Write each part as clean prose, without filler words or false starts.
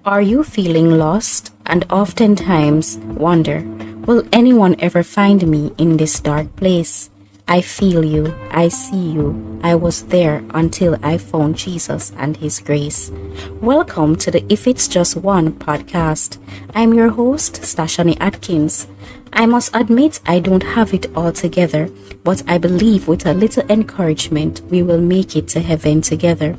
Are you feeling lost and oftentimes wonder, will anyone ever find me in this dark place? I feel you, I see you, I was there until I found Jesus and His grace. Welcome to the If It's Just One podcast. I'm your host, Stashani Atkins. I must admit I don't have it all together, but I believe with a little encouragement we will make it to heaven together.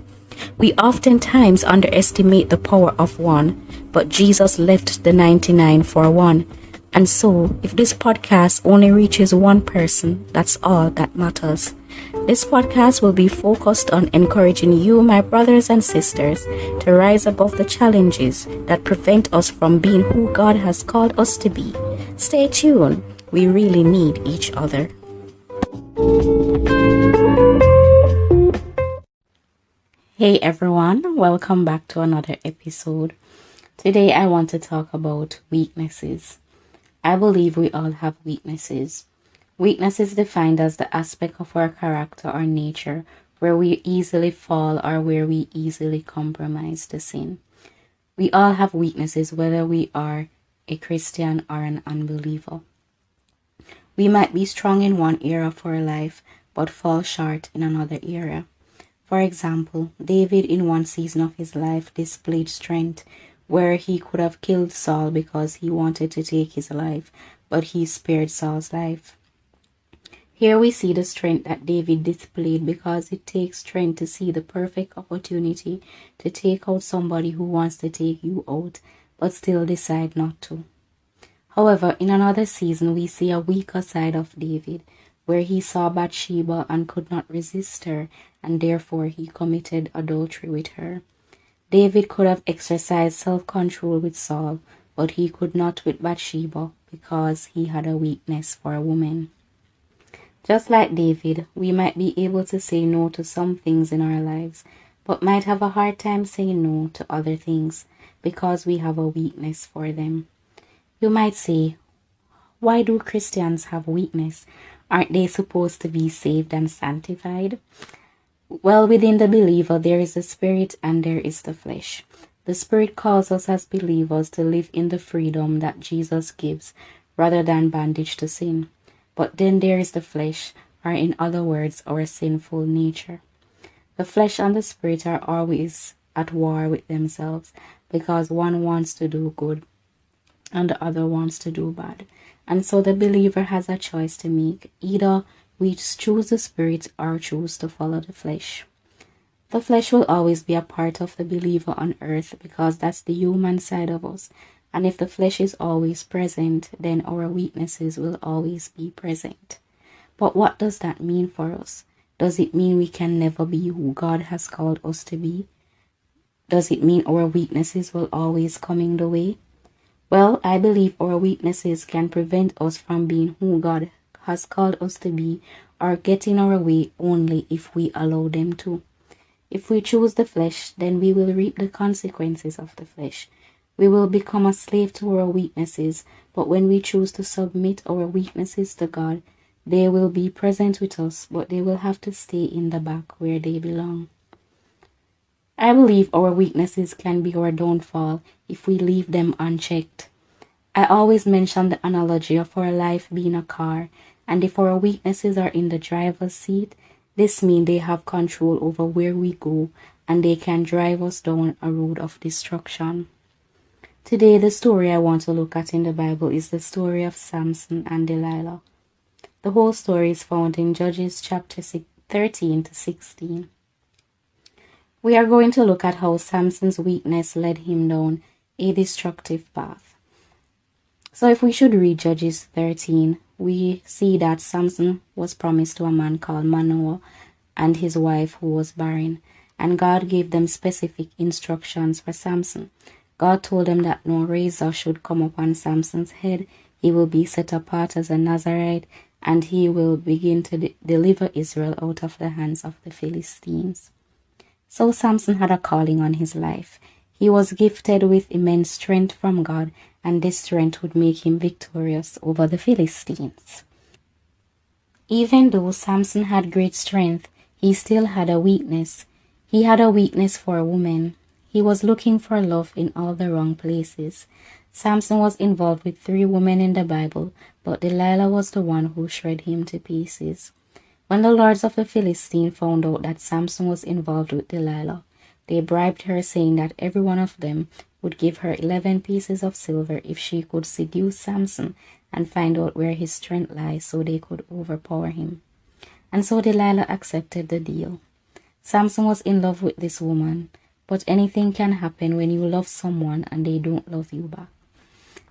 We oftentimes underestimate the power of one, but Jesus left the 99 for one. And so, if this podcast only reaches one person, that's all that matters. This podcast will be focused on encouraging you, my brothers and sisters, to rise above the challenges that prevent us from being who God has called us to be. Stay tuned. We really need each other. Hey everyone, welcome back to another episode. Today I want to talk about weaknesses. I believe we all have weaknesses. Weakness is defined as the aspect of our character or nature where we easily fall or where we easily compromise to sin. We all have weaknesses whether we are a Christian or an unbeliever. We might be strong in one area of our life but fall short in another area. For example, David in one season of his life displayed strength where he could have killed Saul because he wanted to take his life, but he spared Saul's life. Here we see the strength that David displayed because it takes strength to see the perfect opportunity to take out somebody who wants to take you out, but still decide not to. However, in another season, we see a weaker side of David, where he saw Bathsheba and could not resist her, and therefore he committed adultery with her. David could have exercised self-control with Saul, but he could not with Bathsheba because he had a weakness for a woman. Just like David, we might be able to say no to some things in our lives, but might have a hard time saying no to other things because we have a weakness for them. You might say, why do Christians have weakness? Aren't they supposed to be saved and sanctified? Well, within the believer, there is the spirit and there is the flesh. The spirit calls us as believers to live in the freedom that Jesus gives, rather than bondage to sin. But then there is the flesh, or in other words, our sinful nature. The flesh and the spirit are always at war with themselves, because one wants to do good and the other wants to do bad. And so the believer has a choice to make. Either we choose the spirit or choose to follow the flesh. The flesh will always be a part of the believer on earth because that's the human side of us. And if the flesh is always present, then our weaknesses will always be present. But what does that mean for us? Does it mean we can never be who God has called us to be? Does it mean our weaknesses will always come in the way? Well, I believe our weaknesses can prevent us from being who God has called us to be or get in our way only if we allow them to. If we choose the flesh, then we will reap the consequences of the flesh. We will become a slave to our weaknesses, but when we choose to submit our weaknesses to God, they will be present with us, but they will have to stay in the back where they belong. I believe our weaknesses can be our downfall if we leave them unchecked. I always mention the analogy of our life being a car, and if our weaknesses are in the driver's seat, this means they have control over where we go and they can drive us down a road of destruction. Today, the story I want to look at in the Bible is the story of Samson and Delilah. The whole story is found in Judges chapter 13 to 16. We are going to look at how Samson's weakness led him down a destructive path. So if we should read Judges 13, we see that Samson was promised to a man called Manoah and his wife who was barren, and God gave them specific instructions for Samson. God told him that no razor should come upon Samson's head. He will be set apart as a Nazirite, and he will begin to deliver Israel out of the hands of the Philistines. So Samson had a calling on his life. He was gifted with immense strength from God, and this strength would make him victorious over the Philistines. Even though Samson had great strength, he still had a weakness. He had a weakness for women. He was looking for love in all the wrong places. Samson was involved with 3 women in the Bible, but Delilah was the one who shred him to pieces. When the lords of the Philistines found out that Samson was involved with Delilah, they bribed her, saying that every one of them would give her 11 pieces of silver if she could seduce Samson and find out where his strength lies so they could overpower him. And so Delilah accepted the deal. Samson was in love with this woman, but anything can happen when you love someone and they don't love you back.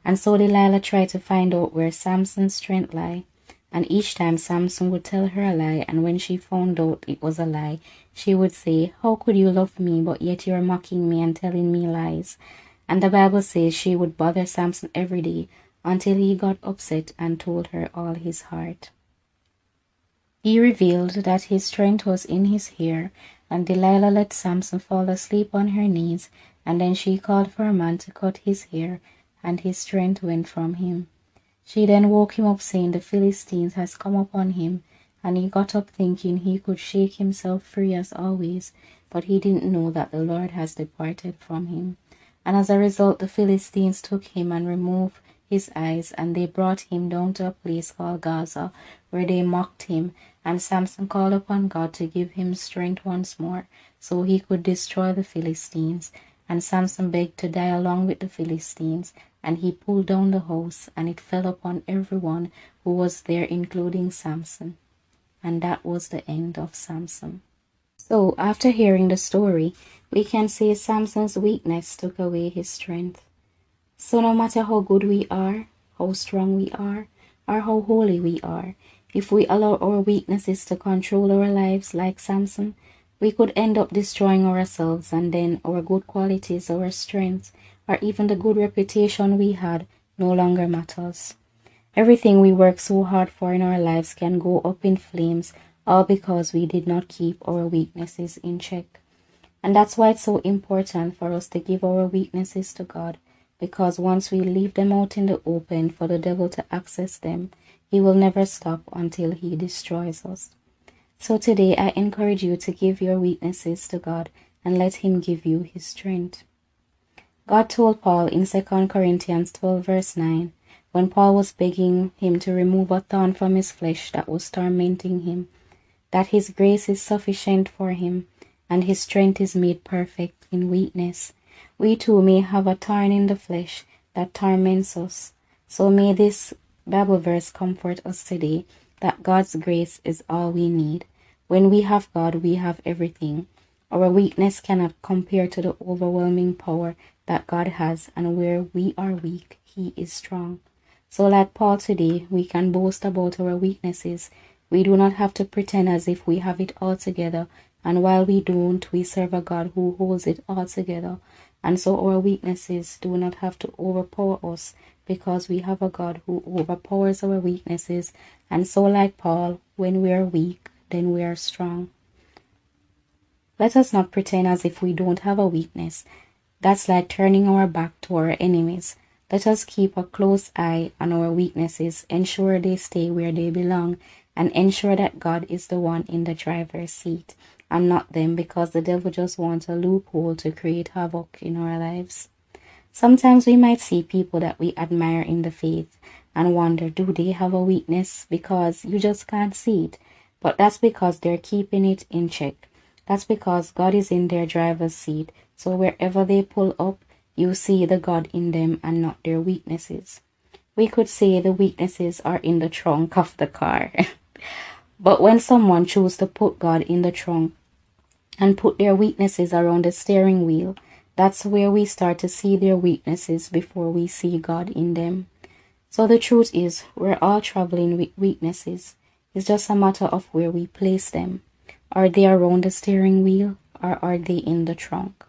And so Delilah tried to find out where Samson's strength lay, and each time Samson would tell her a lie, and when she found out it was a lie, she would say, "How could you love me, but yet you're mocking me and telling me lies?" And the Bible says she would bother Samson every day until he got upset and told her all his heart. He revealed that his strength was in his hair, and Delilah let Samson fall asleep on her knees, and then she called for a man to cut his hair, and his strength went from him. She then woke him up, saying, "The Philistines has come upon him," and he got up thinking he could shake himself free as always, but he didn't know that the Lord has departed from him. And as a result, the Philistines took him and removed his eyes, and they brought him down to a place called Gaza, where they mocked him, and Samson called upon God to give him strength once more, so he could destroy the Philistines. And Samson begged to die along with the Philistines, and he pulled down the house, and it fell upon everyone who was there, including Samson. And that was the end of Samson. So, after hearing the story, we can say Samson's weakness took away his strength. So no matter how good we are, how strong we are, or how holy we are, if we allow our weaknesses to control our lives like Samson, we could end up destroying ourselves, and then our good qualities, our strength, or even the good reputation we had no longer matters. Everything we work so hard for in our lives can go up in flames, all because we did not keep our weaknesses in check. And that's why it's so important for us to give our weaknesses to God, because once we leave them out in the open for the devil to access them, he will never stop until he destroys us. So today I encourage you to give your weaknesses to God and let him give you his strength. God told Paul in 2 Corinthians 12 verse 9, when Paul was begging him to remove a thorn from his flesh that was tormenting him, that his grace is sufficient for him, and his strength is made perfect in weakness. We too may have a thorn in the flesh that torments us. So may this Bible verse comfort us today, that God's grace is all we need. When we have God, we have everything. Our weakness cannot compare to the overwhelming power that God has, and where we are weak, he is strong. So like Paul today, we can boast about our weaknesses. We do not have to pretend as if we have it all together, and while we don't, we serve a God who holds it all together. And so our weaknesses do not have to overpower us, because we have a God who overpowers our weaknesses. And so like Paul, when we are weak, then we are strong. Let us not pretend as if we don't have a weakness. That's like turning our back to our enemies. Let us keep a close eye on our weaknesses, ensure they stay where they belong, and ensure that God is the one in the driver's seat and not them, because the devil just wants a loophole to create havoc in our lives. Sometimes we might see people that we admire in the faith and wonder, do they have a weakness? Because you just can't see it. But that's because they're keeping it in check. That's because God is in their driver's seat. So wherever they pull up, you see the God in them and not their weaknesses. We could say the weaknesses are in the trunk of the car. But when someone chooses to put God in the trunk and put their weaknesses around the steering wheel, that's where we start to see their weaknesses before we see God in them. So the truth is, we're all traveling with weaknesses. It's just a matter of where we place them. Are they around the steering wheel, or are they in the trunk?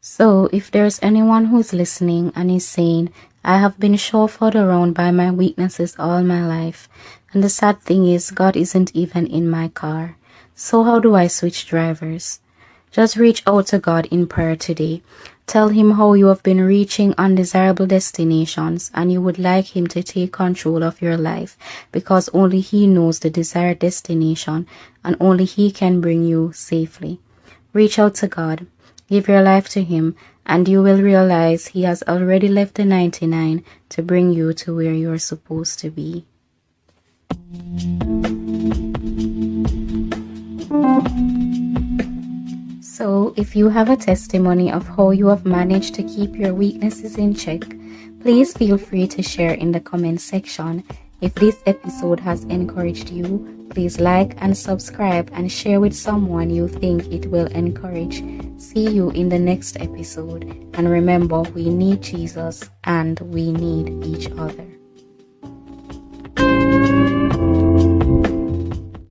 So if there's anyone who's listening and is saying, I have been chauffeured around by my weaknesses all my life, and the sad thing is God isn't even in my car, so how do I switch drivers? Just reach out to God in prayer today. Tell him how you have been reaching undesirable destinations and you would like him to take control of your life, because only he knows the desired destination and only he can bring you safely. Reach out to God. Give your life to Him, and you will realize He has already left the 99 to bring you to where you're supposed to be. So, if you have a testimony of how you have managed to keep your weaknesses in check, please feel free to share in the comment section. If this episode has encouraged you, please like and subscribe and share with someone you think it will encourage. See you in the next episode. And remember, we need Jesus and we need each other.